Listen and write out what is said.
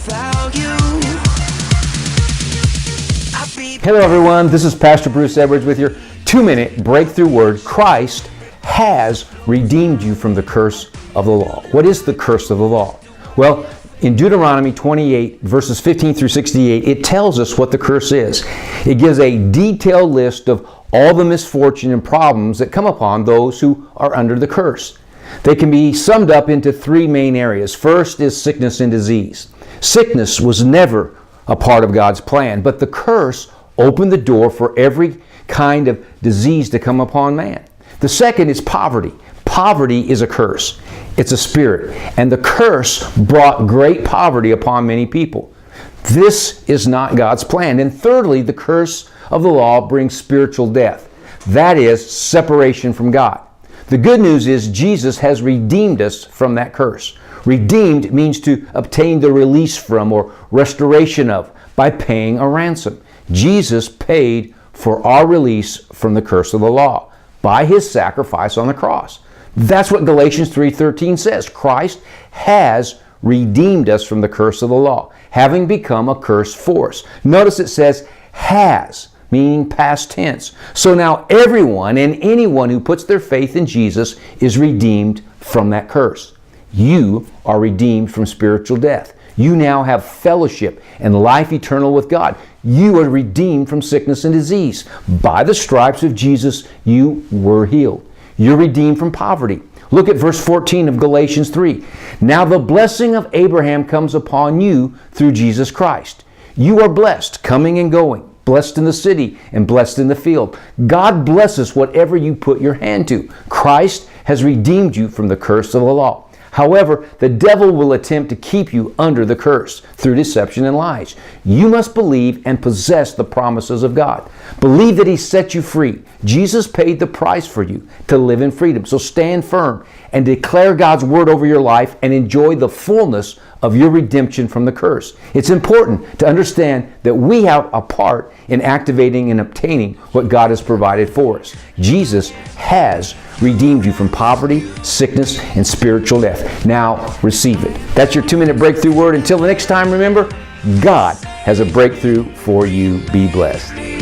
without you. Hello everyone, this is Pastor Bruce Edwards with your 2-minute breakthrough word. Christ has redeemed you from the curse of the law. What is the curse of the law? Well, in Deuteronomy 28, verses 15 through 68, it tells us what the curse is. It gives a detailed list of all the misfortune and problems that come upon those who are under the curse. They can be summed up into 3 main areas. First is sickness and disease. Sickness was never a part of God's plan, but the curse opened the door for every kind of disease to come upon man. The second is poverty. Poverty is a curse. It's a spirit. And the curse brought great poverty upon many people. This is not God's plan. And thirdly, the curse of the law brings spiritual death. That is separation from God. The good news is Jesus has redeemed us from that curse. Redeemed means to obtain the release from or restoration of by paying a ransom. Jesus paid for our release from the curse of the law by His sacrifice on the cross. That's what Galatians 3:13 says. Christ has redeemed us from the curse of the law, having become a curse for us. Notice it says has, meaning past tense. So now everyone and anyone who puts their faith in Jesus is redeemed from that curse. You are redeemed from spiritual death. You now have fellowship and life eternal with God. You are redeemed from sickness and disease. By the stripes of Jesus, you were healed. You're redeemed from poverty. Look at verse 14 of Galatians 3. Now the blessing of Abraham comes upon you through Jesus Christ. You are blessed, coming and going, blessed in the city and blessed in the field. God blesses whatever you put your hand to. Christ has redeemed you from the curse of the law. However, the devil will attempt to keep you under the curse through deception and lies. You must believe and possess the promises of God. Believe that He set you free. Jesus paid the price for you to live in freedom. So stand firm and declare God's word over your life and enjoy the fullness of your redemption from the curse. It's important to understand that we have a part in activating and obtaining what God has provided for us. Jesus has redeemed you from poverty, sickness, and spiritual death. Now receive it. That's your 2-minute breakthrough word. Until the next time, remember, God has a breakthrough for you. Be blessed.